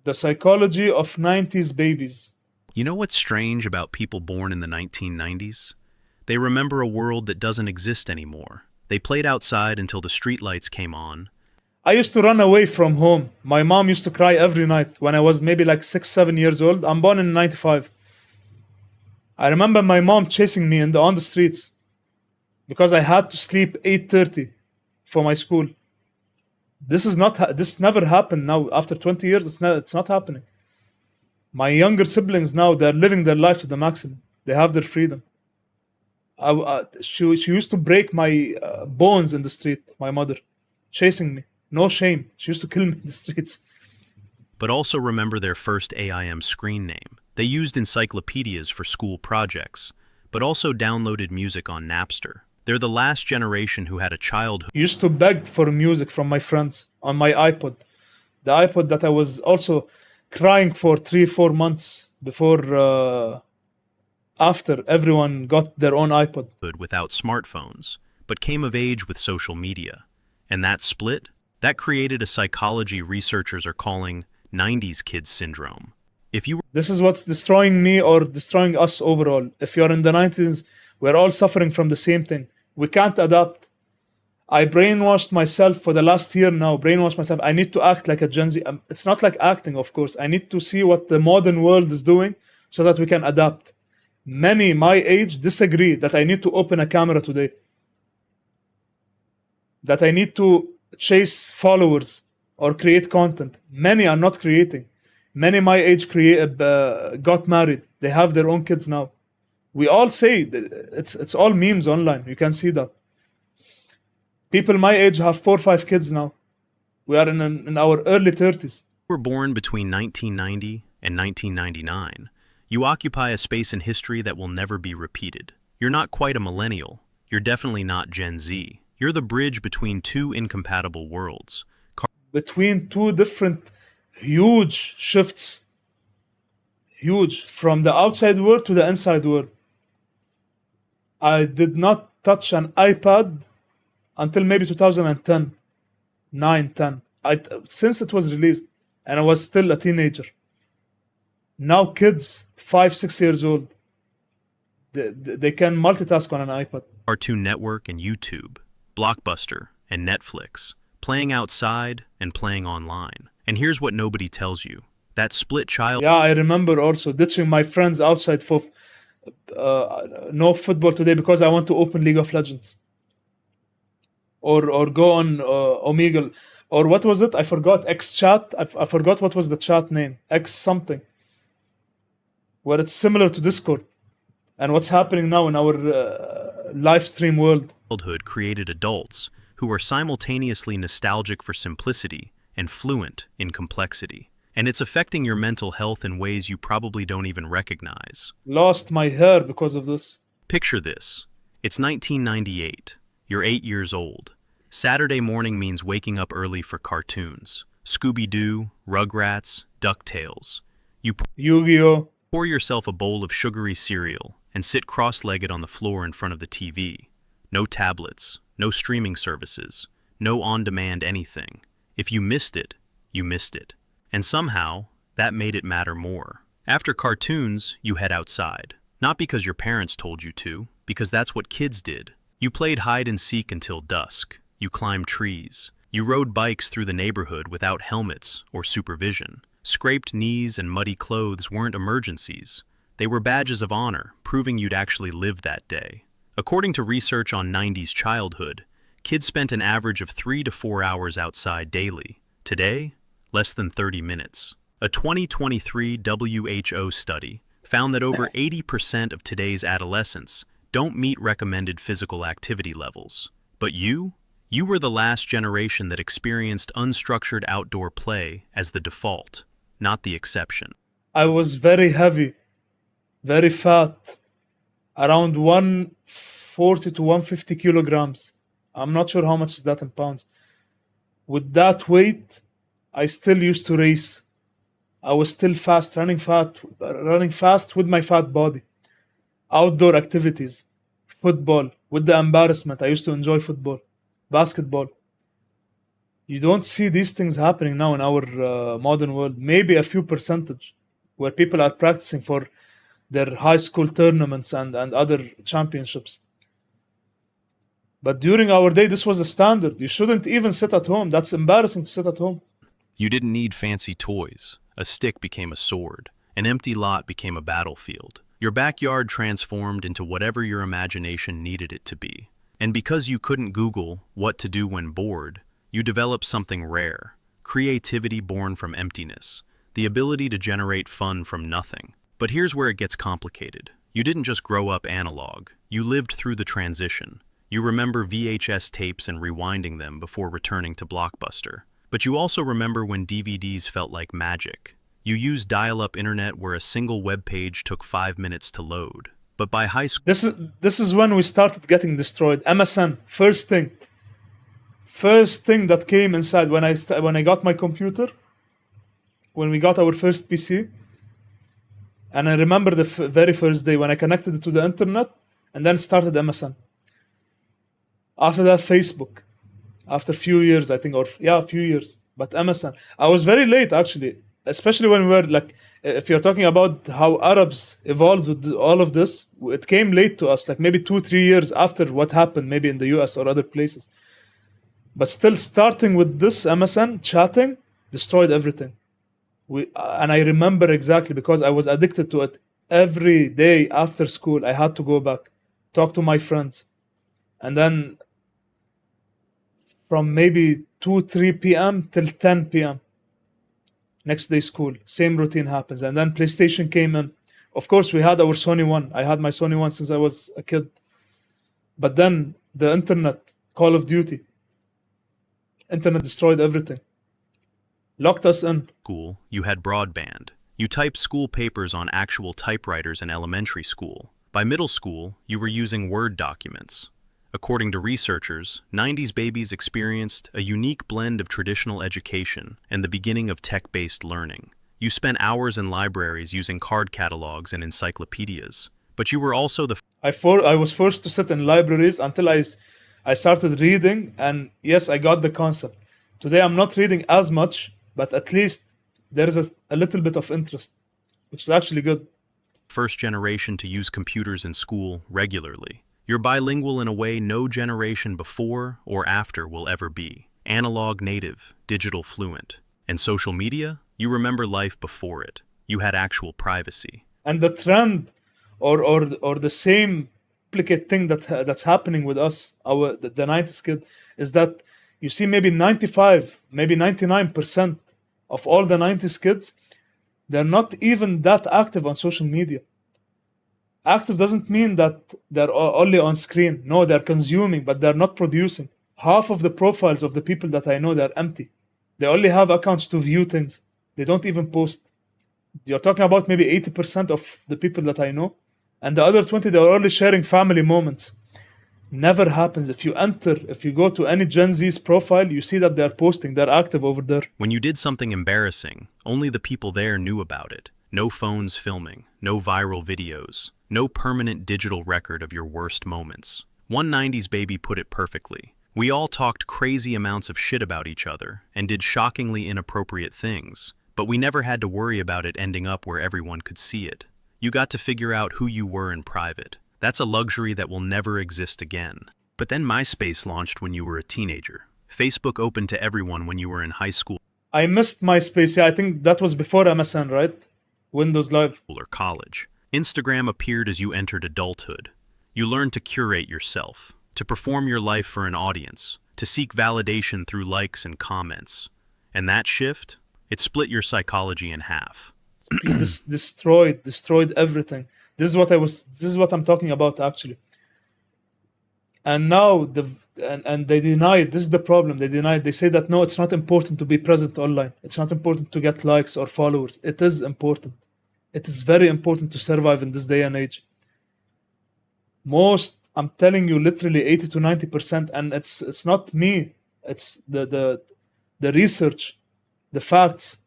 The psychology of 90s babies. You know what's strange about people born in the 1990s? They remember a world that doesn't exist anymore. They played outside until the streetlights came on. I used to run away from home. My mom used to cry every night when I was maybe like 6, 7 years old. I'm born in 95. I remember my mom chasing me on the streets because I had to sleep 8:30 for my school. This never happened now. After 20 years, it's not happening. My younger siblings now, they're living their life to the maximum. They have their freedom. She used to break my bones in the street, my mother, chasing me. No shame. She used to kill me in the streets. But also remember their first AIM screen name. They used encyclopedias for school projects, but also downloaded music on Napster. They're the last generation who had a childhood. Used to beg for music from my friends on my iPod. The iPod that I was also crying for 3, 4 months before, after everyone got their own iPod. Without smartphones, but came of age with social media. And that split, that created a psychology researchers are calling 90s kids syndrome. If you This is what's destroying me or destroying us overall. If you're in the 90s, we're all suffering from the same thing. We can't adapt. I brainwashed myself for the last year now. Brainwashed myself. I need to act like a Gen Z. It's not like acting, of course. I need to see what the modern world is doing so that we can adapt. Many my age disagree that I need to open a camera today, that I need to chase followers or create content. Many are not creating. Many my age got married. They have their own kids now. We all say it's all memes online. You can see that. People my age have 4 or 5 kids now. We are in our early 30s. were born between 1990 and 1999, you occupy a space in history that will never be repeated. You're not quite a millennial. You're definitely not Gen Z. You're the bridge between two incompatible worlds. Between two different huge shifts, huge, from the outside world to the inside world. I did not touch an iPad until maybe 2010, 9, 10. Since it was released, and I was still a teenager. Now kids, 5, 6 years old, they can multitask on an iPad. Cartoon Network and YouTube, Blockbuster and Netflix, playing outside and playing online. And here's what nobody tells you. That split child. Yeah, I remember also ditching my friends outside for no football today because I want to open League of Legends. Or go on Omegle. Or what was it? I forgot. X chat. I forgot what was the chat name. X something. Where it's similar to Discord. And what's happening now in our live stream world. Childhood created adults who are simultaneously nostalgic for simplicity and fluent in complexity. And it's affecting your mental health in ways you probably don't even recognize. Lost my hair because of this. Picture this. It's 1998. You're 8 years old. Saturday morning means waking up early for cartoons. Scooby-Doo, Rugrats, DuckTales. You Yu-Gi-Oh! pour yourself a bowl of sugary cereal and sit cross-legged on the floor in front of the TV. No tablets, no streaming services, no on-demand anything. If you missed it, you missed it. And somehow, that made it matter more. After cartoons, you head outside. Not because your parents told you to, because that's what kids did. You played hide and seek until dusk. You climbed trees. You rode bikes through the neighborhood without helmets or supervision. Scraped knees and muddy clothes weren't emergencies. They were badges of honor, proving you'd actually lived that day. According to research on 90s childhood, kids spent an average of 3 to 4 hours outside daily. Today, less than 30 minutes. A 2023 WHO study found that over 80% of today's adolescents don't meet recommended physical activity levels. But you were the last generation that experienced unstructured outdoor play as the default, not the exception. I was very heavy, very fat, around 140 to 150 kilograms. I'm not sure how much is that in pounds. With that weight, I still used to race. I was still fast, running fast with my fat body. Outdoor activities, football, with the embarrassment. I used to enjoy football, basketball. You don't see these things happening now in our modern world. Maybe a few percentage where people are practicing for their high school tournaments and other championships. But during our day, this was the standard. You shouldn't even sit at home. That's embarrassing to sit at home. You didn't need fancy toys. A stick became a sword. An empty lot became a battlefield. Your backyard transformed into whatever your imagination needed it to be. And because you couldn't Google what to do when bored, you developed something rare: creativity born from emptiness, the ability to generate fun from nothing. But here's where it gets complicated. You didn't just grow up analog, you lived through the transition. You remember VHS tapes and rewinding them before returning to Blockbuster. But you also remember when DVDs felt like magic. You used dial-up internet where a single web page took 5 minutes to load. But by high school, This is when we started getting destroyed. MSN, first thing that came inside when I got my computer, when we got our first PC, and I remember the very first day when I connected it to the internet, and then started MSN. After that, Facebook. After a few years, I think, a few years. But MSN, I was very late actually, especially when we were like, if you're talking about how Arabs evolved with all of this, it came late to us, like maybe 2-3 years after what happened, maybe in the US or other places. But still, starting with this MSN chatting destroyed everything. And I remember exactly because I was addicted to it. Every day after school, I had to go back, talk to my friends, and then from maybe 2-3 p.m. till 10 p.m. next day school, same routine happens. And then PlayStation came in. Of course, we had our Sony One. I had my Sony One since I was a kid. But then the internet, Call of Duty, internet destroyed everything, locked us in. you had broadband. You typed school papers on actual typewriters in elementary school. By middle school, you were using Word documents. According to researchers, 90s babies experienced a unique blend of traditional education and the beginning of tech-based learning. You spent hours in libraries using card catalogs and encyclopedias, but you were also I was forced to sit in libraries until I started reading, and yes, I got the concept. Today I'm not reading as much, but at least there's a little bit of interest, which is actually good. first generation to use computers in school regularly. You're bilingual in a way no generation before or after will ever be. Analog native, digital fluent. And social media? You remember life before it. You had actual privacy. And the trend or the same duplicate thing that's happening with us, the 90s kid, is that you see maybe 95, maybe 99% of all the 90s kids, they're not even that active on social media. Active doesn't mean that they're only on screen. No, they're consuming, but they're not producing. Half of the profiles of the people that I know, they're empty. They only have accounts to view things. They don't even post. You're talking about maybe 80% of the people that I know. And the other 20, they're only sharing family moments. Never happens. If you go to any Gen Z's profile, you see that they're posting, they're active over there. When you did something embarrassing, only the people there knew about it. No phones filming, no viral videos, no permanent digital record of your worst moments. One 90s baby put it perfectly. We all talked crazy amounts of shit about each other and did shockingly inappropriate things, but we never had to worry about it ending up where everyone could see it. You got to figure out who you were in private. That's a luxury that will never exist again. But then MySpace launched when you were a teenager. Facebook opened to everyone when you were in high school I missed MySpace. Yeah, I think that was before MSN, right? Windows Live. or college. Instagram appeared as you entered adulthood. You learned to curate yourself, to perform your life for an audience, to seek validation through likes and comments. And that shift, it split your psychology in half. Destroyed everything. This is what I'm talking about actually. And now and they deny it. This is the problem. They deny it. They say that no, it's not important to be present online. It's not important to get likes or followers. It is important. It is very important to survive in this day and age. I'm telling you, literally 80 to 90%, and it's not me. It's the research, the facts.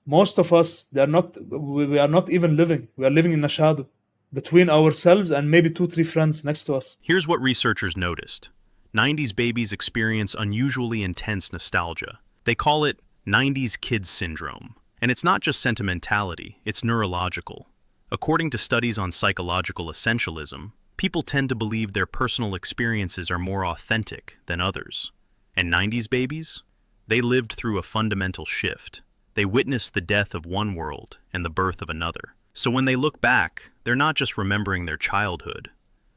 Most of us, we are not even living. We are living in a shadow between ourselves and maybe 2-3 friends next to us. Here's what researchers noticed. 90s babies experience unusually intense nostalgia. They call it 90s kids syndrome. And it's not just sentimentality, it's neurological. According to studies on psychological essentialism, people tend to believe their personal experiences are more authentic than others. And 90s babies? They lived through a fundamental shift. They witnessed the death of one world and the birth of another. So when they look back, they're not just remembering their childhood.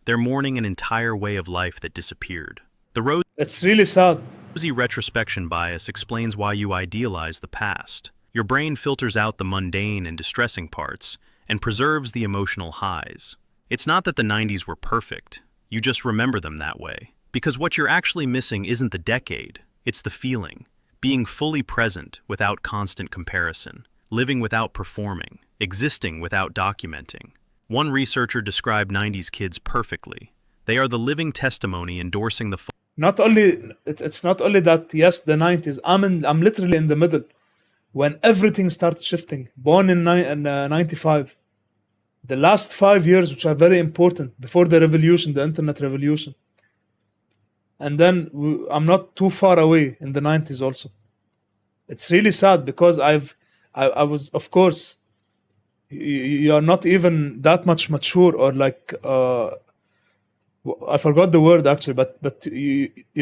They're mourning an entire way of life that disappeared. The It's really sad. rosy retrospection bias explains why you idealize the past. Your brain filters out the mundane and distressing parts and preserves the emotional highs. It's not that the 90s were perfect. You just remember them that way. Because what you're actually missing isn't the decade, it's the feeling. Being fully present without constant comparison, living without performing, existing without documenting. One researcher described 90s kids perfectly. They are the living testimony endorsing the Not only it's not only that. Yes, the 90s. I'm literally in the middle when everything started shifting. Born in 95. The last 5 years, which are very important before the revolution, the internet revolution, and then I'm not too far away in the 90s also. It's really sad because I was, of course, you are not even that much mature, or like I forgot the word actually, but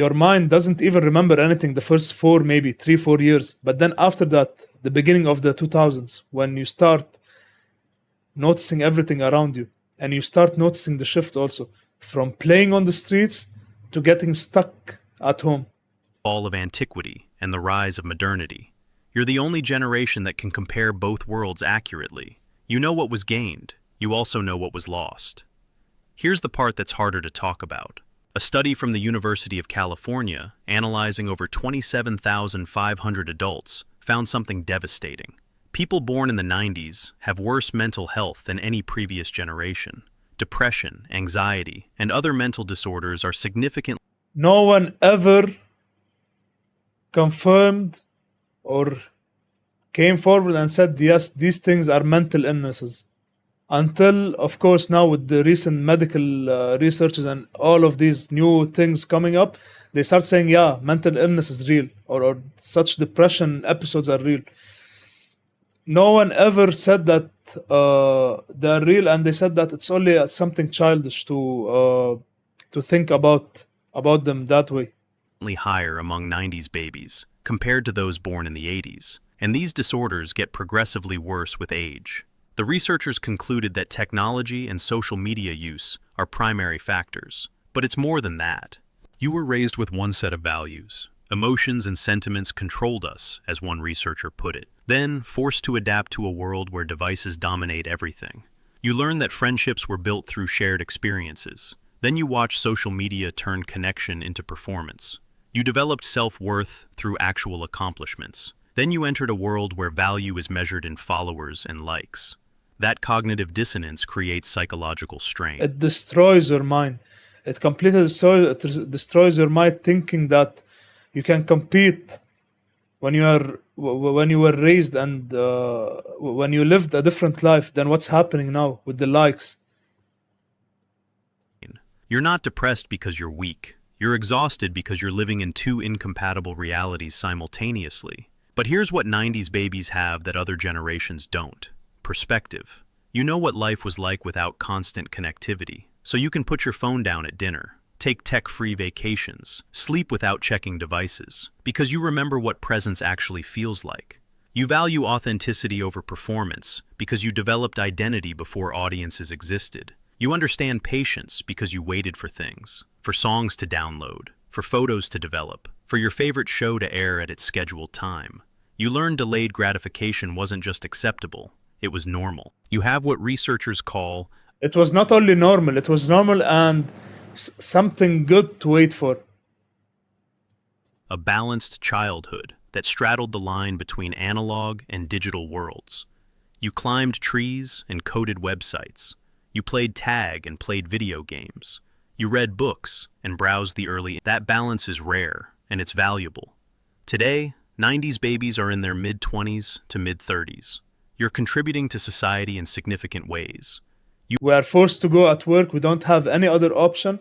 your mind doesn't even remember anything the first four, maybe 3 4 years. But then after that, the beginning of the 2000s, when you start noticing everything around you, and you start noticing the shift also from playing on the streets to getting stuck at home. fall of antiquity and the rise of modernity. You're the only generation that can compare both worlds accurately. You know what was gained. You also know what was lost. Here's the part that's harder to talk about. A study from the University of California, analyzing over 27,500 adults, found something devastating. People born in the 90s have worse mental health than any previous generation. Depression, anxiety, and other mental disorders are significantly No one ever confirmed or came forward and said, yes, these things are mental illnesses. Until, of course, now with the recent medical researches and all of these new things coming up, they start saying, yeah, mental illness is real, or such depression episodes are real. No one ever said that they're real, and they said that it's only something childish to think about them that way. higher among 90s babies compared to those born in the 80s, and these disorders get progressively worse with age. The researchers concluded that technology and social media use are primary factors, but it's more than that. You were raised with one set of values. Emotions and sentiments controlled us, as one researcher put it. Then, forced to adapt to a world where devices dominate everything. You learn that friendships were built through shared experiences. Then you watch social media turn connection into performance. You developed self-worth through actual accomplishments. Then you entered a world where value is measured in followers and likes. That cognitive dissonance creates psychological strain. It destroys your mind. It completely destroys your mind, thinking that you can compete when when you were raised, and when you lived a different life than what's happening now with the likes. You're not depressed because you're weak. You're exhausted because you're living in two incompatible realities simultaneously. But here's what 90s babies have that other generations don't. Perspective. You know what life was like without constant connectivity, so you can put your phone down at dinner, take tech-free vacations, sleep without checking devices, because you remember what presence actually feels like. You value authenticity over performance because you developed identity before audiences existed. You understand patience because you waited for things, for songs to download, for photos to develop, for your favorite show to air at its scheduled time. You learned delayed gratification wasn't just acceptable, it was normal. You have what researchers call It was not only normal, it was normal and something good to wait for. a balanced childhood that straddled the line between analog and digital worlds. You climbed trees and coded websites. You played tag and played video games. You read books and browsed the early. That balance is rare and it's valuable. Today, 90s babies are in their mid-20s to mid-30s. You're contributing to society in significant ways. We are forced to go at work, we don't have any other option.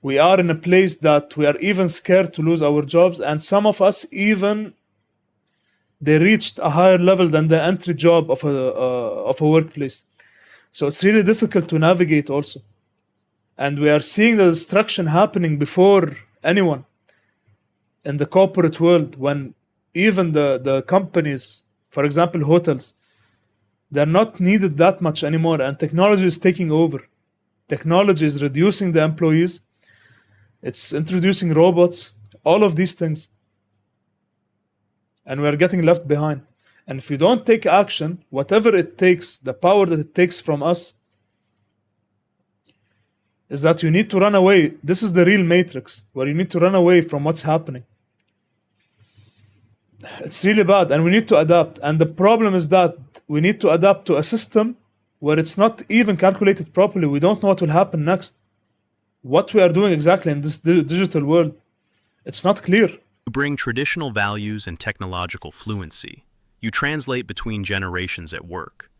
We are in a place that we are even scared to lose our jobs, and some of us even They reached a higher level than the entry job of a workplace. So it's really difficult to navigate also. And we are seeing the destruction happening before anyone in the corporate world, when even the companies, for example, hotels, they're not needed that much anymore, and technology is taking over. Technology is reducing the employees, it's introducing robots, all of these things, and we are getting left behind. And if we don't take action, whatever it takes, the power that it takes from us, is that you need to run away. This is the real matrix where you need to run away from what's happening. It's really bad, and we need to adapt. And the problem is that we need to adapt to a system where it's not even calculated properly. We don't know what will happen next. What we are doing exactly in this digital world, it's not clear. You bring traditional values and technological fluency. You translate between generations at work.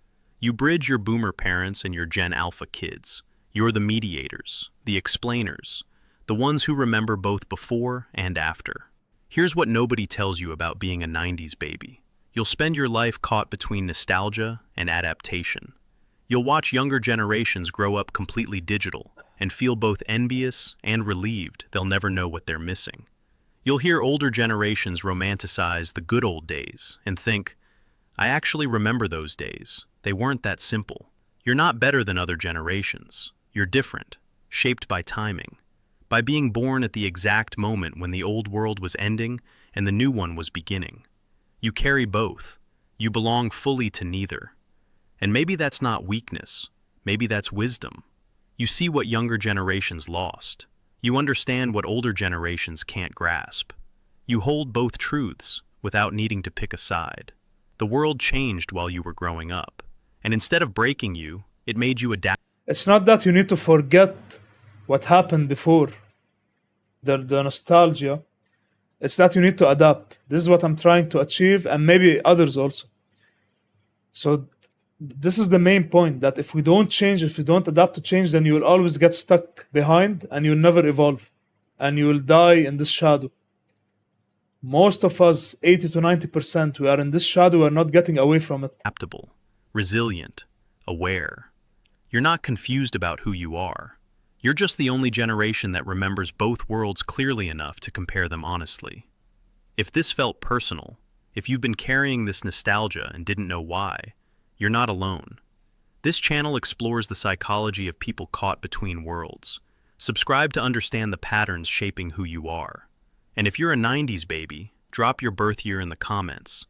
You bridge your boomer parents and your Gen Alpha kids. You're the mediators, the explainers, the ones who remember both before and after. Here's what nobody tells you about being a 90s baby. You'll spend your life caught between nostalgia and adaptation. You'll watch younger generations grow up completely digital and feel both envious and relieved they'll never know what they're missing. You'll hear older generations romanticize the good old days and think, I actually remember those days. They weren't that simple. You're not better than other generations. You're different, shaped by timing, by being born at the exact moment when the old world was ending and the new one was beginning. You carry both. You belong fully to neither. And maybe that's not weakness. Maybe that's wisdom. You see what younger generations lost. You understand what older generations can't grasp. You hold both truths without needing to pick a side. The world changed while you were growing up, and instead of breaking you, it made you adapt. It's not that you need to forget what happened before, the nostalgia. It's that you need to adapt. This is what I'm trying to achieve, and maybe others also. So this is the main point, that if we don't change, if we don't adapt to change, then you will always get stuck behind and you'll never evolve, and you will die in this shadow. Most of us, 80 to 90%, we are in this shadow, we're not getting away from it. Adaptable, resilient, aware. You're not confused about who you are. You're just the only generation that remembers both worlds clearly enough to compare them honestly. If this felt personal, if you've been carrying this nostalgia and didn't know why, you're not alone. This channel explores the psychology of people caught between worlds. Subscribe to understand the patterns shaping who you are. And if you're a 90s baby, drop your birth year in the comments.